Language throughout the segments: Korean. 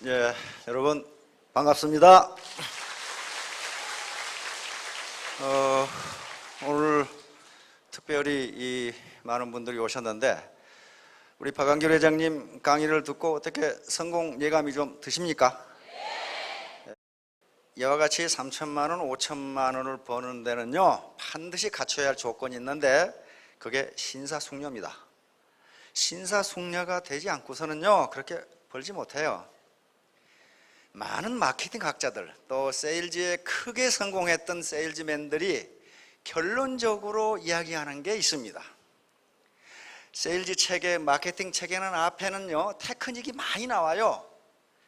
예, 여러분 반갑습니다. 오늘 특별히 이 많은 분들이 오셨는데 우리 박완길 회장님 강의를 듣고 어떻게 성공 예감이 좀 드십니까? 이와 같이 3천만 원, 5천만 원을 버는 데는요 반드시 갖춰야 할 조건이 있는데 그게 신사숙녀입니다. 신사숙녀가 되지 않고서는요 그렇게 벌지 못해요. 많은 마케팅 학자들 또 세일즈에 크게 성공했던 세일즈맨들이 결론적으로 이야기하는 게 있습니다. 세일즈 책의 마케팅 책에는 앞에는요 테크닉이 많이 나와요.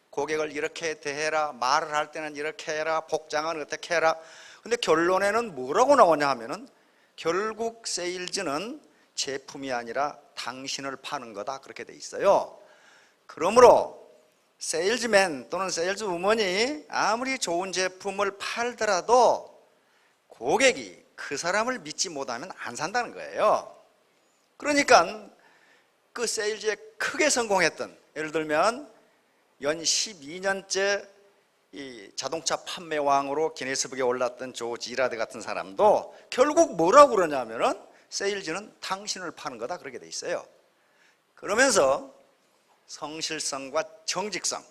고객을 이렇게 대해라, 말을 할 때는 이렇게 해라, 복장은 어떻게 해라. 근데 결론에는 뭐라고 나오냐 하면은 결국 세일즈는 제품이 아니라 당신을 파는 거다 그렇게 돼 있어요. 그러므로 세일즈맨 또는 세일즈우먼이 아무리 좋은 제품을 팔더라도 고객이 그 사람을 믿지 못하면 안 산다는 거예요. 그러니까 그 세일즈에 크게 성공했던, 예를 들면 연 12년째 이 자동차 판매왕으로 기네스북에 올랐던 조지 이라드 같은 사람도 결국 뭐라고 그러냐면은 세일즈는 당신을 파는 거다 그렇게 돼 있어요. 그러면서 성실성과 정직성,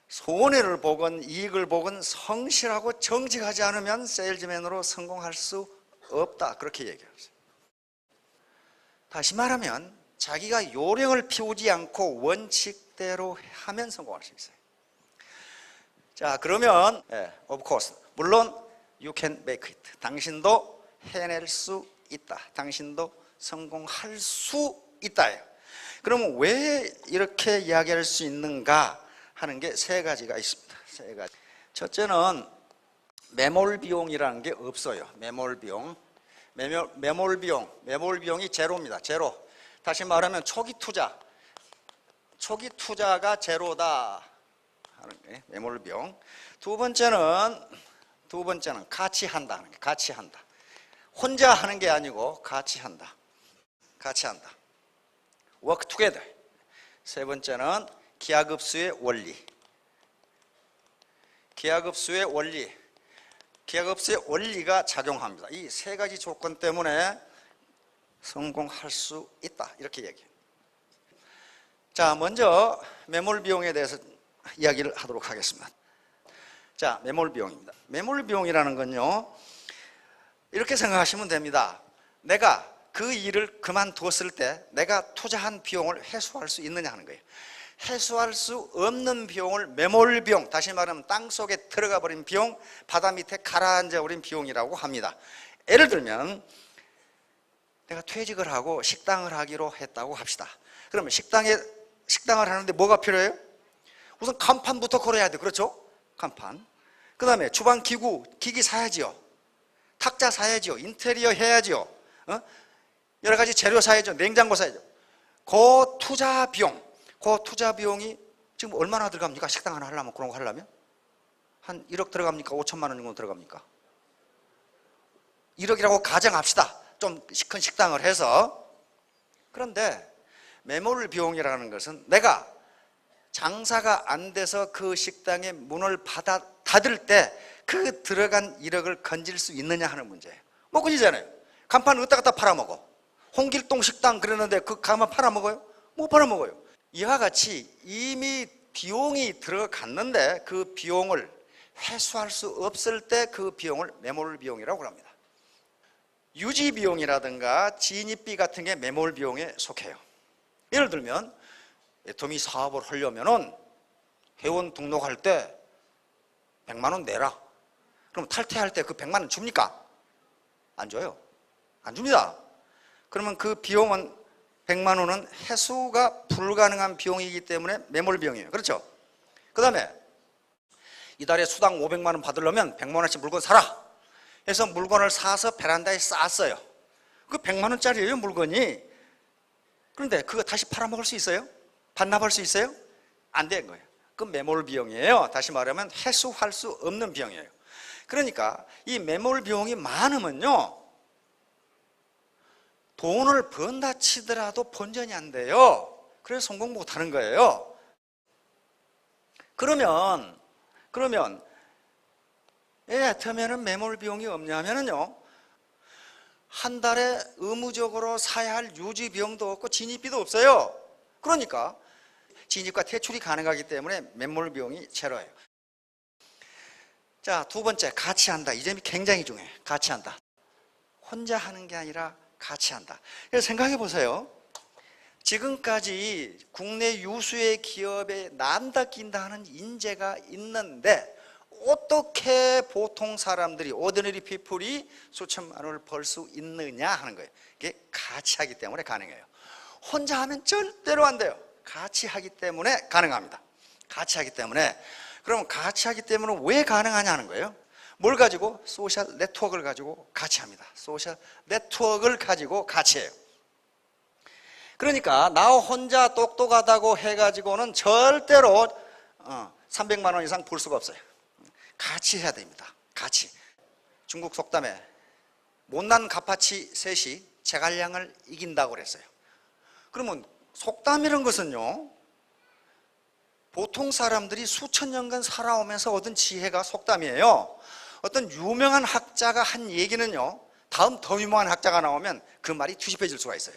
손해를 보건 이익을 보건 성실하고 정직하지 않으면 세일즈맨으로 성공할 수 없다 그렇게 얘기했어요. 다시 말하면 자기가 요령을 피우지 않고 원칙대로 하면 성공할 수 있어요. 자, 그러면 of course 물론 you can make it, 당신도 해낼 수 있다, 당신도 성공할 수 있다예요. 그러면 왜 이렇게 이야기할 수 있는가 하는 게 세 가지가 있습니다. 세 가지. 첫째는 매몰 비용이라는 게 없어요. 매몰 비용. 매몰 비용이 제로입니다. 제로. 다시 말하면 초기 투자가 제로다 하는 게 매몰 비용. 두 번째는 같이 한다는 게, 같이 한다. 혼자 하는 게 아니고 같이 한다. 같이 한다. work together. 세 번째는 기하급수의 원리. 기하급수의 원리가 작용합니다. 이 세 가지 조건 때문에 성공할 수 있다 이렇게 얘기해요. 자, 먼저 매몰 비용에 대해서 이야기를 하도록 하겠습니다. 자, 매몰 비용입니다. 매몰 비용이라는 건요 이렇게 생각하시면 됩니다. 내가 그 일을 그만두었을 때 내가 투자한 비용을 회수할 수 있느냐 하는 거예요. 회수할 수 없는 비용을 매몰 비용, 다시 말하면 땅속에 들어가 버린 비용, 바다 밑에 가라앉아 버린 비용이라고 합니다. 예를 들면 내가 퇴직을 하고 식당을 하기로 했다고 합시다. 그러면 식당을 하는데 뭐가 필요해요? 우선 간판부터 걸어야 돼. 그렇죠? 간판. 그 다음에 주방 기기 사야지요. 탁자 사야지요. 인테리어 해야지요. 여러 가지 재료 사야죠. 냉장고 사야죠. 그 투자 비용이 지금 얼마나 들어갑니까? 식당 하나 하려면, 그런 거 하려면? 한 1억 들어갑니까? 5천만 원 정도 들어갑니까? 1억이라고 가정합시다. 좀 큰 식당을 해서. 그런데 매몰 비용이라는 것은 내가 장사가 안 돼서 그 식당의 문을 닫을 때 그 들어간 1억을 건질 수 있느냐 하는 문제예요. 못 건지잖아요. 간판 어디다 갖다 팔아먹어. 홍길동 식당 그러는데 그 간판 팔아먹어요? 못 팔아먹어요. 이와 같이 이미 비용이 들어갔는데 그 비용을 회수할 수 없을 때 그 비용을 매몰 비용이라고 합니다. 유지 비용이라든가 진입비 같은 게 매몰 비용에 속해요. 예를 들면 애터미 사업을 하려면은 회원 등록할 때 100만 원 내라. 그럼 탈퇴할 때 그 100만 원 줍니까? 안 줘요. 안 줍니다. 그러면 그 비용은 100만 원은 회수가 불가능한 비용이기 때문에 매몰 비용이에요. 그렇죠? 그 다음에 이달에 수당 500만 원 받으려면 100만 원씩 물건 사라. 해서 물건을 사서 베란다에 쌓았어요. 그 100만 원짜리예요, 물건이. 그런데 그거 다시 팔아먹을 수 있어요? 반납할 수 있어요? 안 된 거예요. 그 매몰 비용이에요. 다시 말하면 회수할 수 없는 비용이에요. 그러니까 이 매몰 비용이 많으면요 돈을 번다 치더라도 본전이 안 돼요. 그래서 성공 못하는 거예요. 그러면 왜 애터미는 매몰 비용이 없냐면요, 한 달에 의무적으로 사야 할 유지 비용도 없고 진입비도 없어요. 그러니까 진입과 퇴출이 가능하기 때문에 매몰 비용이 제로예요. 자, 두 번째, 같이 한다. 이 점이 굉장히 중요해요. 같이 한다. 혼자 하는 게 아니라 같이 한다. 그래서 생각해 보세요. 지금까지 국내 유수의 기업에 난다 낀다 하는 인재가 있는데 어떻게 보통 사람들이, 오디너리 피플이 수천만 원을 벌 수 있느냐 하는 거예요. 이게 같이 하기 때문에 가능해요. 혼자 하면 절대로 안 돼요. 같이 하기 때문에 가능합니다. 같이 하기 때문에. 그럼 같이 하기 때문에 왜 가능하냐는 거예요. 뭘 가지고? 소셜 네트워크를 가지고 같이 합니다. 소셜 네트워크를 가지고 같이 해요. 그러니까 나 혼자 똑똑하다고 해가지고는 절대로 300만 원 이상 벌 수가 없어요. 같이 해야 됩니다. 같이. 중국 속담에 못난 갓파치 셋이 제갈량을 이긴다고 그랬어요. 그러면 속담이란 것은요, 보통 사람들이 수천 년간 살아오면서 얻은 지혜가 속담이에요. 어떤 유명한 학자가 한 얘기는요, 다음 더 유명한 학자가 나오면 그 말이 뒤집혀질 수가 있어요.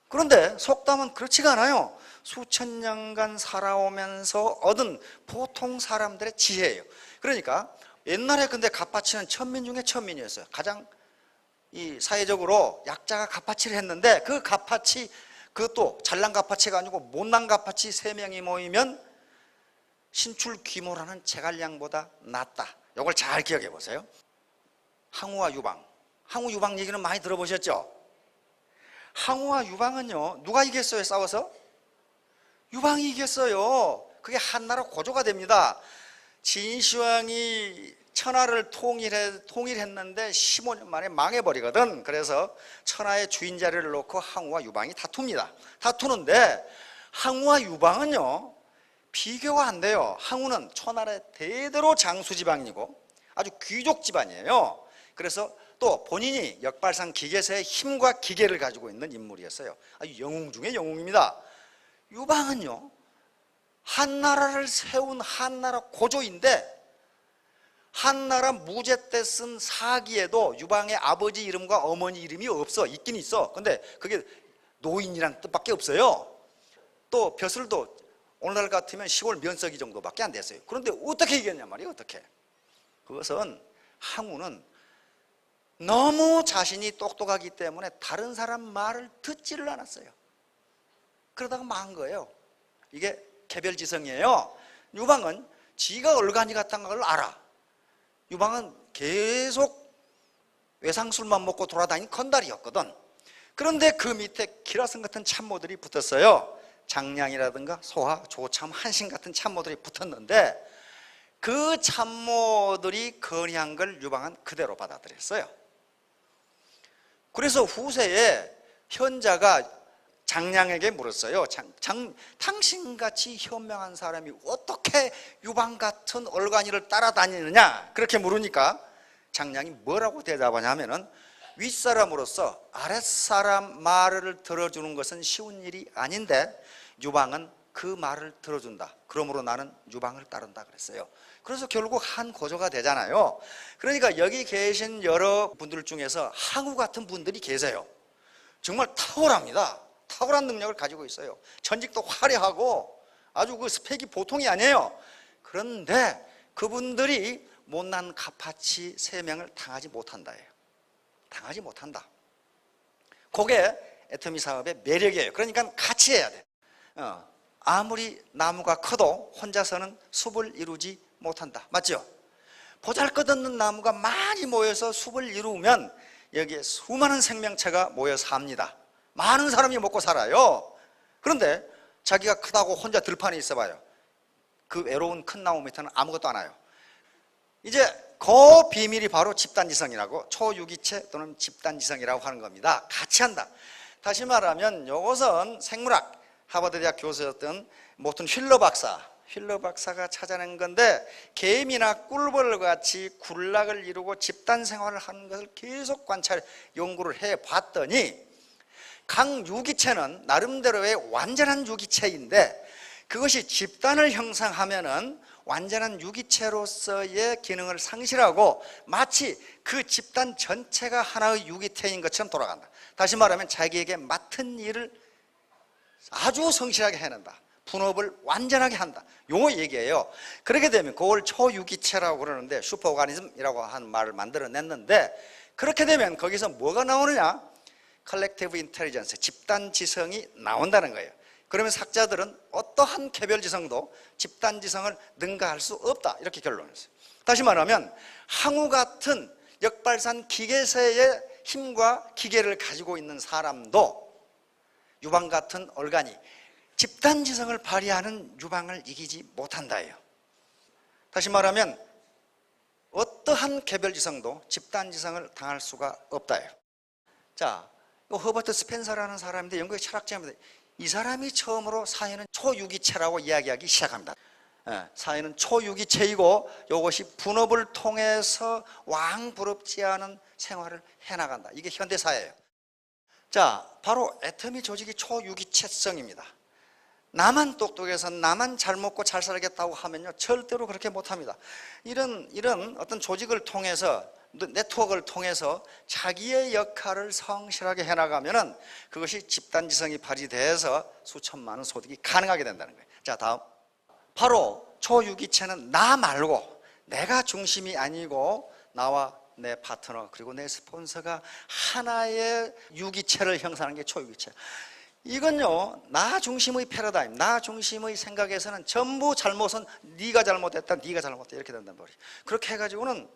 그런데 속담은 그렇지가 않아요. 수천 년간 살아오면서 얻은 보통 사람들의 지혜예요. 그러니까 옛날에 근데 갓파치는 천민 중에 천민이었어요. 가장 이 사회적으로 약자가 갓파치를 했는데 그 갓파치, 그것도 잘난 갓파치가 아니고 못난 갓파치 3명이 모이면 신출귀모라는 제갈량보다 낫다. 이걸 잘 기억해 보세요. 항우와 유방. 항우 유방 얘기는 많이 들어보셨죠? 항우와 유방은요, 누가 이겼어요? 싸워서? 유방이 이겼어요. 그게 한나라 고조가 됩니다. 진시황이 천하를 통일했는데 15년 만에 망해버리거든. 그래서 천하의 주인 자리를 놓고 항우와 유방이 다툽니다. 다투는데 항우와 유방은요, 비교가 안 돼요. 항우는 초나라의 대대로 장수지방이고 아주 귀족 집안이에요. 그래서 또 본인이 역발상 기계사의 힘과 기계를 가지고 있는 인물이었어요. 아주 영웅 중에 영웅입니다. 유방은요, 한나라를 세운 한나라 고조인데 한나라 무제 때 쓴 사기에도 유방의 아버지 이름과 어머니 이름이 없어. 있긴 있어. 근데 그게 노인이란 뜻밖에 없어요. 또 벼슬도 오늘날 같으면 시골 면석이 정도밖에 안 됐어요. 그런데 어떻게 이겼냐 말이에요. 어떻게? 그것은 항우는 너무 자신이 똑똑하기 때문에 다른 사람 말을 듣지를 않았어요. 그러다가 망한 거예요. 이게 개별지성이에요. 유방은 지가 얼간이 같다는 걸 알아. 유방은 계속 외상술만 먹고 돌아다닌 건달이었거든. 그런데 그 밑에 기라성 같은 참모들이 붙었어요. 장량이라든가 소하, 조참, 한신 같은 참모들이 붙었는데 그 참모들이 건의한 걸 유방은 그대로 받아들였어요. 그래서 후세에 현자가 장량에게 물었어요. 당신같이 현명한 사람이 어떻게 유방 같은 얼간이를 따라다니느냐? 그렇게 물으니까 장량이 뭐라고 대답하냐면은 윗사람으로서 아랫사람 말을 들어주는 것은 쉬운 일이 아닌데 유방은 그 말을 들어준다. 그러므로 나는 유방을 따른다 그랬어요. 그래서 결국 한 고조가 되잖아요. 그러니까 여기 계신 여러 분들 중에서 항우 같은 분들이 계세요. 정말 탁월합니다. 탁월한 능력을 가지고 있어요. 전직도 화려하고 아주 그 스펙이 보통이 아니에요. 그런데 그분들이 못난 갓파치 3명을 당하지 못한다예요. 당하지 못한다. 그게 애터미 사업의 매력이에요. 그러니까 같이 해야 돼. 아무리 나무가 커도 혼자서는 숲을 이루지 못한다. 맞죠? 보잘것없는 나무가 많이 모여서 숲을 이루면 여기에 수많은 생명체가 모여 삽니다. 많은 사람이 먹고 살아요. 그런데 자기가 크다고 혼자 들판에 있어봐요. 그 외로운 큰 나무 밑에는 아무것도 안 와요. 이제 그 비밀이 바로 집단지성이라고, 초유기체 또는 집단지성이라고 하는 겁니다. 같이 한다. 다시 말하면 이것은 생물학, 하버드대학 교수였던 모튼 휠러 박사가 찾아낸 건데, 개미나 꿀벌 같이 군락을 이루고 집단 생활을 하는 것을 계속 관찰, 연구를 해 봤더니 각 유기체는 나름대로의 완전한 유기체인데 그것이 집단을 형성하면은 완전한 유기체로서의 기능을 상실하고 마치 그 집단 전체가 하나의 유기체인 것처럼 돌아간다. 다시 말하면 자기에게 맡은 일을 아주 성실하게 해낸다. 분업을 완전하게 한다. 요 얘기예요. 그렇게 되면 그걸 초유기체라고 그러는데 슈퍼오가니즘이라고 하는 말을 만들어냈는데, 그렇게 되면 거기서 뭐가 나오느냐? 컬렉티브 인텔리전스, 집단 지성이 나온다는 거예요. 그러면 학자들은 어떠한 개별 지성도 집단 지성을 능가할 수 없다, 이렇게 결론했어요. 다시 말하면 항우 같은 역발산 기계세의 힘과 기계를 가지고 있는 사람도 유방 같은 얼간이 집단 지성을 발휘하는 유방을 이기지 못한다예요. 다시 말하면 어떠한 개별 지성도 집단 지성을 당할 수가 없다예요. 자, 허버트 스펜서라는 사람인데 영국의 철학자입니다. 이 사람이 처음으로 사회는 초유기체라고 이야기하기 시작합니다. 사회는 초유기체이고 이것이 분업을 통해서 왕부럽지 않은 생활을 해나간다. 이게 현대사회예요. 자, 바로 애터미 조직이 초유기체성입니다. 나만 똑똑해서 나만 잘 먹고 잘 살겠다고 하면요, 절대로 그렇게 못합니다. 이런 어떤 조직을 통해서, 네트워크를 통해서 자기의 역할을 성실하게 해나가면은 그것이 집단지성이 발휘돼서 수천만원 소득이 가능하게 된다는 거예요. 자, 다음. 바로 초유기체는 나 말고 내가 중심이 아니고 나와 내 파트너 그리고 내 스폰서가 하나의 유기체를 형성하는 게 초유기체. 이건요, 나 중심의 패러다임, 나 중심의 생각에서는 전부 잘못은 네가 잘못했다, 네가 잘못했다 이렇게 된단 말이에요. 그렇게 해가지고는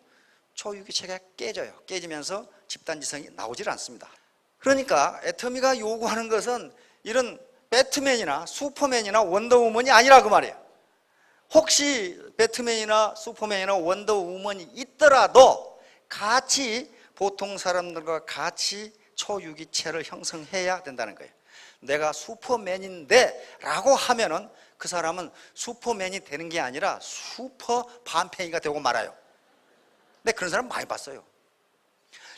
초유기체가 깨져요. 깨지면서 집단지성이 나오질 않습니다. 그러니까 애터미가 요구하는 것은 이런 배트맨이나 슈퍼맨이나 원더우먼이 아니라 그 말이에요. 혹시 배트맨이나 슈퍼맨이나 원더우먼이 있더라도 같이 보통 사람들과 같이 초유기체를 형성해야 된다는 거예요. 내가 슈퍼맨인데 라고 하면은 그 사람은 슈퍼맨이 되는 게 아니라 슈퍼 반팽이가 되고 말아요. 근데 그런 사람 많이 봤어요.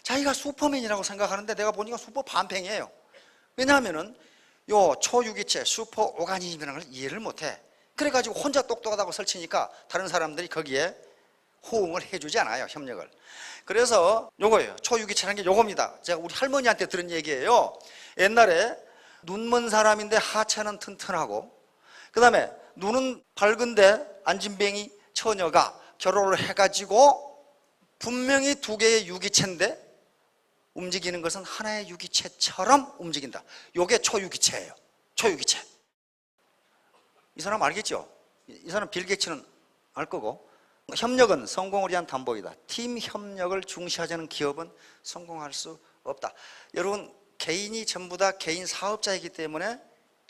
자기가 슈퍼맨이라고 생각하는데 내가 보니까 슈퍼 반팽이에요. 왜냐하면은 요 초유기체 슈퍼 오가니즘이라는 걸 이해를 못해. 그래가지고 혼자 똑똑하다고 설치니까 다른 사람들이 거기에 호응을 해주지 않아요, 협력을. 그래서 요거예요. 초유기체라는 게 요겁니다. 제가 우리 할머니한테 들은 얘기예요. 옛날에 눈먼 사람인데 하체는 튼튼하고 그 다음에 눈은 밝은데 안진뱅이 처녀가 결혼을 해가지고 분명히 두 개의 유기체인데 움직이는 것은 하나의 유기체처럼 움직인다. 요게 초유기체예요. 초유기체. 이 사람 알겠죠? 이 사람 빌 게이츠는 알 거고. 협력은 성공을 위한 담보이다. 팀 협력을 중시하자는 기업은 성공할 수 없다. 여러분, 개인이 전부 다 개인 사업자이기 때문에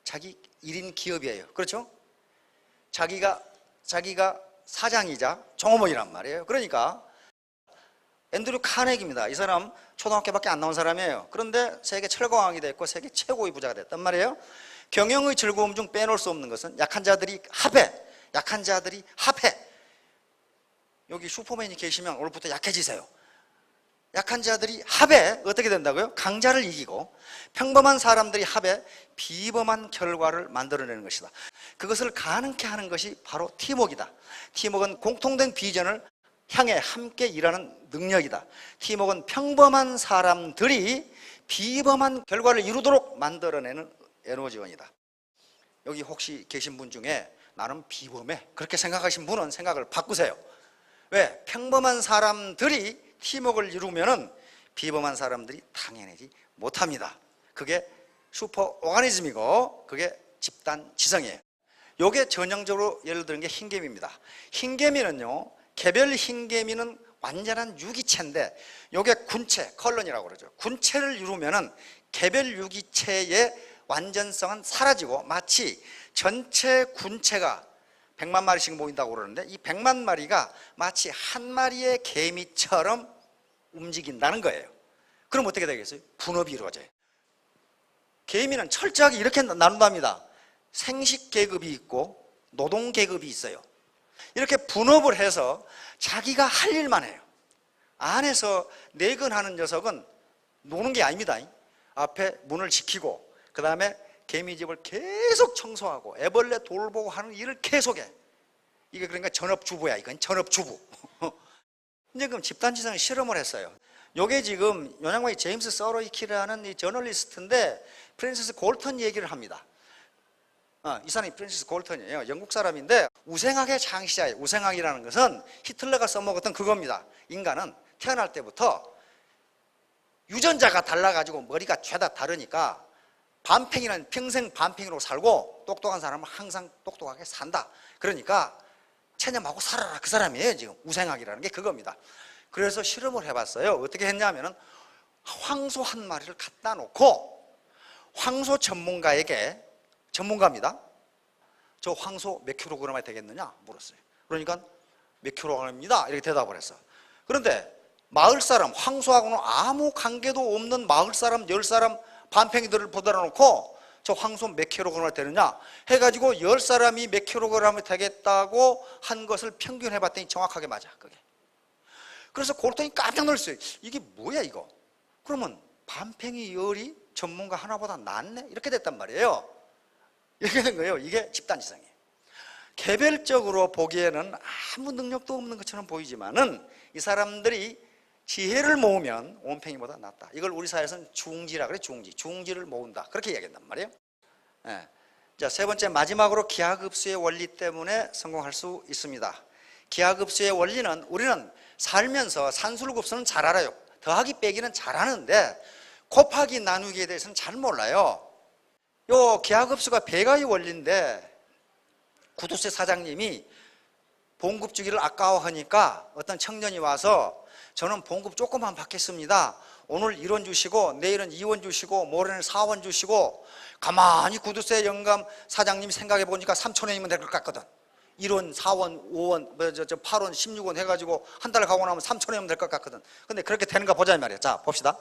자기 1인 기업이에요. 그렇죠? 자기가 사장이자 종업원이란 말이에요. 그러니까 앤드류 카네기입니다. 이 사람 초등학교밖에 안 나온 사람이에요. 그런데 세계 철거왕이 됐고 세계 최고의 부자가 됐단 말이에요. 경영의 즐거움 중 빼놓을 수 없는 것은 약한 자들이 합해. 여기 슈퍼맨이 계시면 오늘부터 약해지세요. 약한 자들이 합해 어떻게 된다고요? 강자를 이기고 평범한 사람들이 합해 비범한 결과를 만들어내는 것이다. 그것을 가능케 하는 것이 바로 팀워크이다. 팀워크는 공통된 비전을 향해 함께 일하는 능력이다. 팀워크는 평범한 사람들이 비범한 결과를 이루도록 만들어내는 에너지원이다. 여기 혹시 계신 분 중에 나는 비범해 그렇게 생각하신 분은 생각을 바꾸세요. 왜? 평범한 사람들이 팀워크를 이루면은 비범한 사람들이 당해내지 못합니다. 그게 슈퍼 오가니즘이고 그게 집단 지성이에요. 요게 전형적으로 예를 드는 게 흰개미입니다. 흰개미는요, 개별 흰개미는 완전한 유기체인데 요게 군체, 컬런이라고 그러죠. 군체를 이루면은 개별 유기체의 완전성은 사라지고 마치 전체 군체가 100만 마리씩 모인다고 그러는데 이 100만 마리가 마치 한 마리의 개미처럼 움직인다는 거예요. 그럼 어떻게 되겠어요? 분업이 이루어져요. 개미는 철저하게 이렇게 나눈답니다. 생식 계급이 있고 노동 계급이 있어요. 이렇게 분업을 해서 자기가 할 일만 해요. 안에서 내근하는 녀석은 노는 게 아닙니다. 앞에 문을 지키고 그 다음에 개미집을 계속 청소하고 애벌레 돌보고 하는 일을 계속해. 이게 그러니까 전업주부야. 이건 전업주부. 이제 그럼 집단지성을 실험을 했어요. 요게 지금 요양관의 제임스 서로이키라는 이 저널리스트인데 프랜시스 콜턴 얘기를 합니다. 이 사람이 프랜시스 콜턴이에요. 영국 사람인데 우생학의 창시자예요. 우생학이라는 것은 히틀러가 써먹었던 그겁니다. 인간은 태어날 때부터 유전자가 달라가지고 머리가 죄다 다르니까 반팽이는 평생 반팽이로 살고 똑똑한 사람은 항상 똑똑하게 산다. 그러니까 체념하고 살아라. 그 사람이에요. 지금 우생학이라는 게 그겁니다. 그래서 실험을 해봤어요. 어떻게 했냐면은 황소 한 마리를 갖다 놓고 황소 전문가에게, 전문가입니다. 저 황소 몇 킬로그램이 되겠느냐 물었어요. 그러니까 몇 킬로그램입니다. 이렇게 대답을 했어. 그런데 마을 사람, 황소하고는 아무 관계도 없는 마을 사람 10사람 반팽이들을 보더라 놓고 저 황소 몇 킬로그램이 되느냐 해가지고 10사람이 몇 킬로그램이 되겠다고 한 것을 평균해 봤더니 정확하게 맞아. 그게. 그래서 콜턴이 깜짝 놀랐어요. 이게 뭐야 이거. 그러면 반팽이 열이 전문가 하나보다 낫네? 이렇게 됐단 말이에요. 이렇게 된 거예요. 이게 집단지성이에요. 개별적으로 보기에는 아무 능력도 없는 것처럼 보이지만은 이 사람들이 지혜를 모으면 온팽이보다 낫다. 이걸 우리 사회에서는 중지라 그래. 중지를 모은다. 그렇게 이야기한단 말이에요. 네. 자, 세 번째 마지막으로 기하급수의 원리 때문에 성공할 수 있습니다. 기하급수의 원리는 우리는 살면서 산술급수는 잘 알아요. 더하기 빼기는 잘 아는데 곱하기 나누기에 대해서는 잘 몰라요. 요 기하급수가 배가의 원리인데 구두쇠 사장님이 봉급 주기를 아까워하니까 어떤 청년이 와서 저는 봉급 조금만 받겠습니다. 오늘 1원 주시고 내일은 2원 주시고 모레는 4원 주시고 가만히 구두쇠 영감 사장님이 생각해 보니까 3,000원이면 될 것 같거든. 1원, 4원, 5원, 8원, 16원 해가지고 한 달 가고 나면 3,000원이면 될 것 같거든. 근데 그렇게 되는가 보자 이 말이야. 자 봅시다.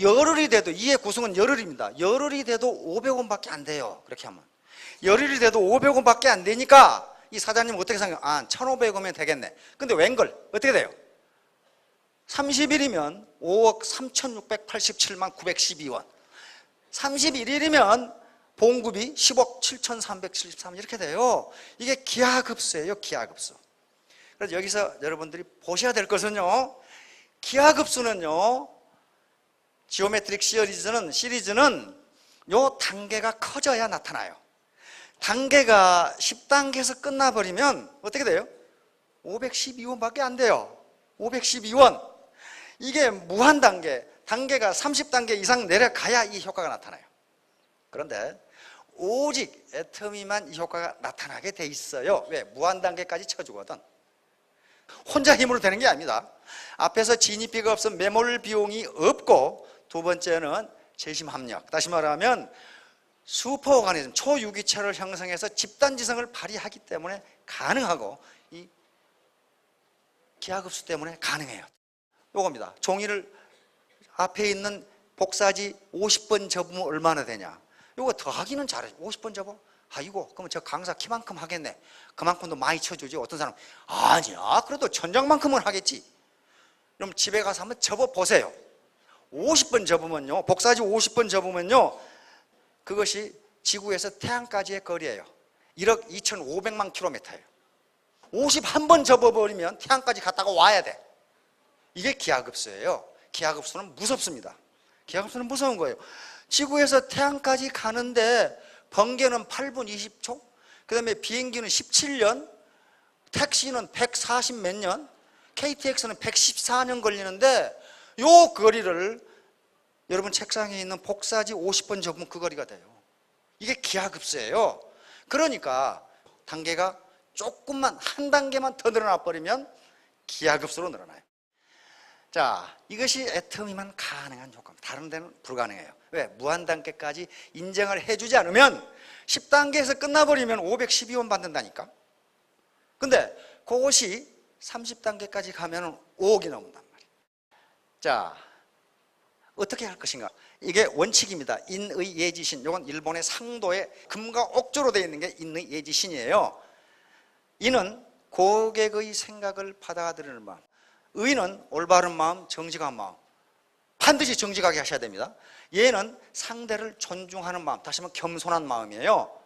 열흘이 돼도, 이의 구성은 열흘입니다. 열흘이 돼도 500원밖에 안 돼요. 그렇게 하면 열흘이 돼도 500원밖에 안 되니까 이 사장님은 어떻게 생각해요? 1,500원이면 되겠네. 근데 웬걸 어떻게 돼요? 30일이면 5억 3,687만 912원 31일이면 봉급이 10억 7,373 이렇게 돼요. 이게 기하급수예요. 기하급수. 그래서 여기서 여러분들이 보셔야 될 것은요, 기하급수는요, 지오메트릭 시리즈는 요 단계가 커져야 나타나요. 단계가 10단계에서 끝나버리면 어떻게 돼요? 512원밖에 안 돼요. 512원. 이게 무한단계, 단계가 30단계 이상 내려가야 이 효과가 나타나요. 그런데 오직 애터미만 이 효과가 나타나게 돼 있어요. 왜? 무한단계까지 쳐주거든. 혼자 힘으로 되는 게 아닙니다. 앞에서 진입비가 없으면 매몰 비용이 없고, 두 번째는 재심 합력. 다시 말하면 슈퍼오가니즘, 초유기체를 형성해서 집단지성을 발휘하기 때문에 가능하고, 이 기하급수 때문에 가능해요. 요겁니다. 종이를 앞에 있는 복사지 50번 접으면 얼마나 되냐. 요거 더하기는 잘해. 50번 접어? 아이고, 그러면 저 강사 키만큼 하겠네. 그만큼도 많이 쳐주지. 어떤 사람은 아니야, 그래도 천장만큼은 하겠지. 그럼 집에 가서 한번 접어보세요. 50번 접으면요, 복사지 50번 접으면요, 그것이 지구에서 태양까지의 거리예요. 1억 2,500만 킬로미터예요. 51번 접어버리면 태양까지 갔다가 와야 돼. 이게 기하급수예요. 기하급수는 무섭습니다. 기하급수는 무서운 거예요. 지구에서 태양까지 가는데 번개는 8분 20초, 그 다음에 비행기는 17년, 택시는 140 몇 년, KTX는 114년 걸리는데 요 거리를 여러분 책상에 있는 복사지 50번 접으면 그 거리가 돼요. 이게 기하급수예요. 그러니까 단계가 조금만, 한 단계만 더 늘어나 버리면 기하급수로 늘어나요. 자, 이것이 애터미만 가능한 효과입니다. 다른 데는 불가능해요. 왜? 무한단계까지 인정을 해주지 않으면 10단계에서 끝나버리면 512원 받는다니까. 근데 그것이 30단계까지 가면 5억이 넘는단 말이에요. 자, 어떻게 할 것인가? 이게 원칙입니다. 인의 예지신. 이건 일본의 상도에 금과 옥조로 되어 있는 게 인의 예지신이에요. 인은 고객의 생각을 받아들이는 마음, 의는 올바른 마음, 정직한 마음. 반드시 정직하게 하셔야 됩니다. 얘는 상대를 존중하는 마음, 다시 말하면 겸손한 마음이에요.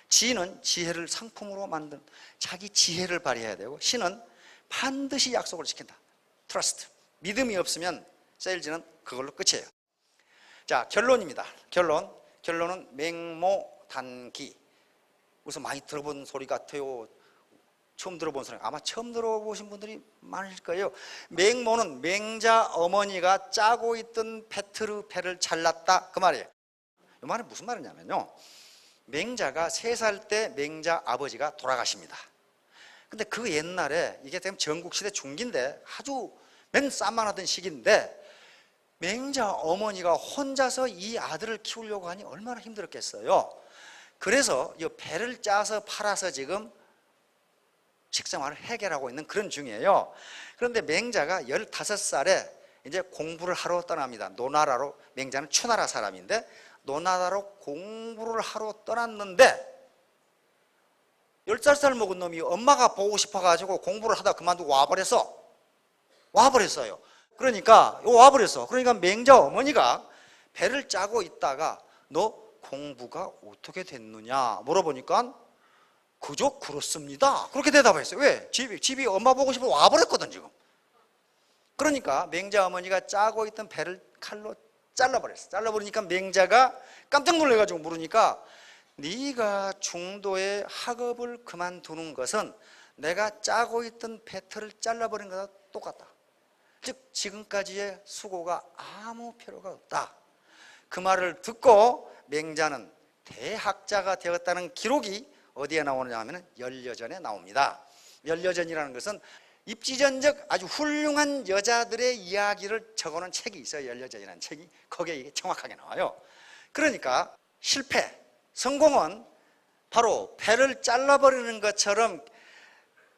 지는 지혜를 상품으로 만든 자기 지혜를 발휘해야 되고, 신은 반드시 약속을 지킨다. 트러스트. 믿음이 없으면 세일즈는 그걸로 끝이에요. 자, 결론입니다. 결론은 맹모단기. 우선 많이 들어본 소리 같아요. 처음 들어본 소리. 아마 처음 들어보신 분들이 많으실 거예요. 맹모는 맹자 어머니가 짜고 있던 배를 잘랐다, 그 말이에요. 이 말은 무슨 말이냐면요, 맹자가 3살 때 맹자 아버지가 돌아가십니다. 근데 그 옛날에, 이게 지금 전국시대 중기인데 아주 맨 쌈만하던 시기인데, 맹자 어머니가 혼자서 이 아들을 키우려고 하니 얼마나 힘들었겠어요. 그래서 이 배를 짜서 팔아서 지금 식생활을 해결하고 있는 그런 중이에요. 그런데 맹자가 15살에 이제 공부를 하러 떠납니다. 노나라로. 맹자는 추나라 사람인데 노나라로 공부를 하러 떠났는데, 15살 먹은 놈이 엄마가 보고 싶어가지고 공부를 하다 그만두고 와버렸어요. 그러니까 맹자 어머니가 배를 짜고 있다가 너 공부가 어떻게 됐느냐 물어보니까 그저 그렇습니다, 그렇게 대답했어요. 왜? 집이 엄마 보고 싶어 와버렸거든 지금. 그러니까 맹자 어머니가 짜고 있던 배를 칼로 잘라버렸어요. 잘라버리니까 맹자가 깜짝 놀라가지고 물으니까, 네가 중도에 학업을 그만두는 것은 내가 짜고 있던 배틀을 잘라버린 것과 똑같다. 즉 지금까지의 수고가 아무 필요가 없다. 그 말을 듣고 맹자는 대학자가 되었다는 기록이 어디에 나오느냐 하면 열여전에 나옵니다. 열여전이라는 것은 입지전적 아주 훌륭한 여자들의 이야기를 적어놓은 책이 있어요. 열여전이라는 책이. 거기에 이게 정확하게 나와요. 그러니까 성공은 바로 배를 잘라버리는 것처럼,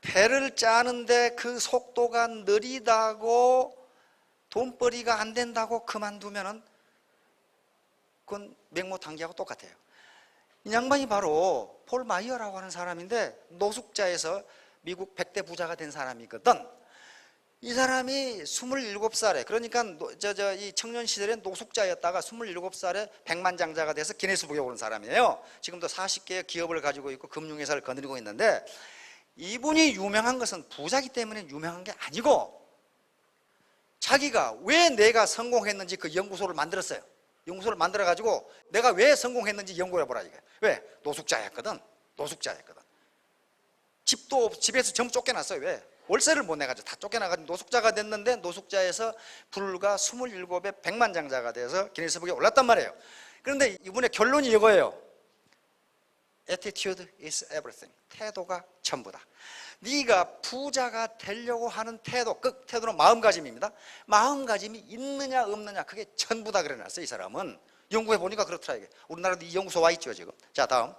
배를 짜는데 그 속도가 느리다고 돈벌이가 안 된다고 그만두면은 그건 맹모단기하고 똑같아요. 이 양반이 바로 폴 마이어라고 하는 사람인데, 노숙자에서 미국 100대 부자가 된 사람이거든. 이 사람이 27살에, 그러니까 이 청년 시절에 노숙자였다가 27살에 백만장자가 돼서 기네스북에 오른 사람이에요. 지금도 40개의 기업을 가지고 있고 금융회사를 거느리고 있는데, 이분이 유명한 것은 부자기 때문에 유명한 게 아니고, 자기가 왜 내가 성공했는지 그 연구소를 만들었어요. 연구소를 만들어가지고 내가 왜 성공했는지 연구해보라 이거예요. 왜? 노숙자였거든. 집에서 전부 쫓겨났어요. 왜? 월세를 못 내가지고 다 쫓겨나가지고 노숙자가 됐는데, 노숙자에서 불과 27에 백만장자가 돼서 기네스북에 올랐단 말이에요. 그런데 이분의 결론이 이거예요. Attitude is everything. 태도가 전부다. 네가 부자가 되려고 하는 태도, 태도는 마음가짐입니다. 마음가짐이 있느냐 없느냐 그게 전부다 그래놨어요. 이 사람은. 연구해 보니까 그렇더라 이게. 우리나라도 이 연구소 와 있죠 지금. 자, 다음.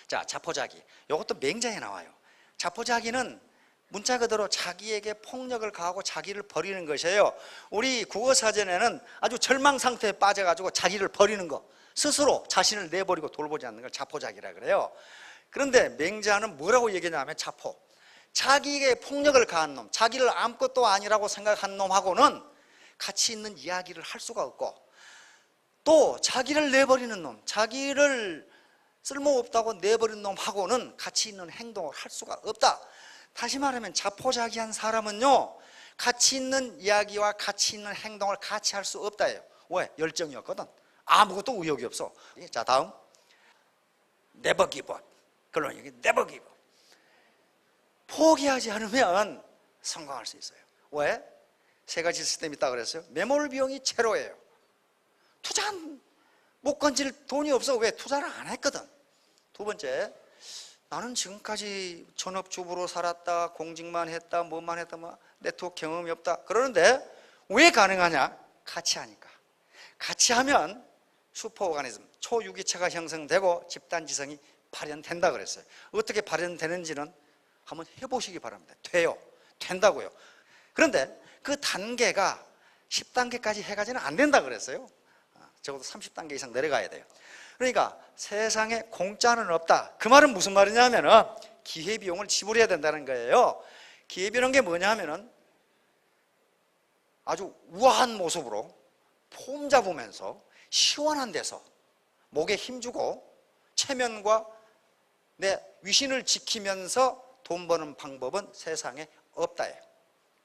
자, 자포자기. 이것도 맹자에 나와요. 자포자기는 문자 그대로 자기에게 폭력을 가하고 자기를 버리는 것이에요. 우리 국어사전에는 아주 절망 상태에 빠져가지고 자기를 버리는 거, 스스로 자신을 내버리고 돌보지 않는 걸 자포자기라 그래요. 그런데 맹자는 뭐라고 얘기하냐면 자기에게 폭력을 가한 놈, 자기를 아무것도 아니라고 생각한 놈하고는 가치 있는 이야기를 할 수가 없고, 또 자기를 내버리는 놈, 자기를 쓸모없다고 내버린 놈하고는 가치 있는 행동을 할 수가 없다. 다시 말하면 자포자기한 사람은요, 가치 있는 이야기와 가치 있는 행동을 같이 할 수 없다예요. 왜? 열정이 없거든. 아무것도 의욕이 없어. 자, 다음. Never give up. 결론 여기 never give up. 포기하지 않으면 성공할 수 있어요. 왜? 3가지 시스템이 있다고 그랬어요. 매몰 비용이 제로예요. 투자한 못 건질 돈이 없어. 왜? 투자를 안 했거든. 2번째, 나는 지금까지 전업주부로 살았다, 공직만 했다, 뭐만 했다, 네트워크 경험이 없다. 그러는데 왜 가능하냐? 같이 하니까. 같이 하면 슈퍼오가니즘, 초유기체가 형성되고 집단지성이 발현된다 그랬어요. 어떻게 발현되는지는 한번 해보시기 바랍니다. 된다고요. 그런데 그 단계가 10단계까지 해가지는 안 된다 그랬어요. 적어도 30단계 이상 내려가야 돼요. 그러니까 세상에 공짜는 없다. 그 말은 무슨 말이냐면은 기회비용을 지불해야 된다는 거예요. 기회비용은 게 뭐냐면은 아주 우아한 모습으로 폼 잡으면서 시원한 데서 목에 힘주고 체면과 내 위신을 지키면서 돈 버는 방법은 세상에 없다예요.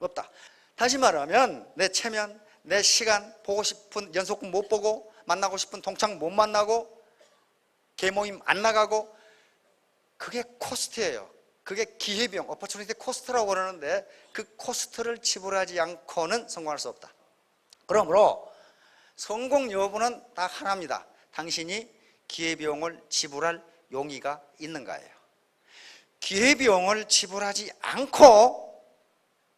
없다. 다시 말하면 내 체면, 내 시간, 보고 싶은 연속극 못 보고, 만나고 싶은 동창 못 만나고, 개모임 안 나가고, 그게 코스트예요. 그게 기회비용, opportunity cost라고 그러는데 그 코스트를 지불하지 않고는 성공할 수 없다. 그러므로 성공 여부는 딱 하나입니다. 당신이 기회비용을 지불할 용의가 있는가예요. 기회비용을 지불하지 않고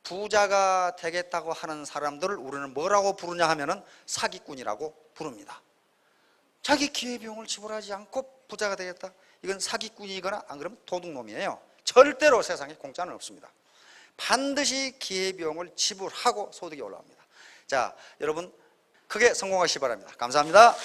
부자가 되겠다고 하는 사람들을 우리는 뭐라고 부르냐 하면은 사기꾼이라고 부릅니다. 자기 기회비용을 지불하지 않고 부자가 되겠다? 이건 사기꾼이거나 안 그러면 도둑놈이에요. 절대로 세상에 공짜는 없습니다. 반드시 기회비용을 지불하고 소득이 올라옵니다. 자, 여러분 크게 성공하시기 바랍니다. 감사합니다.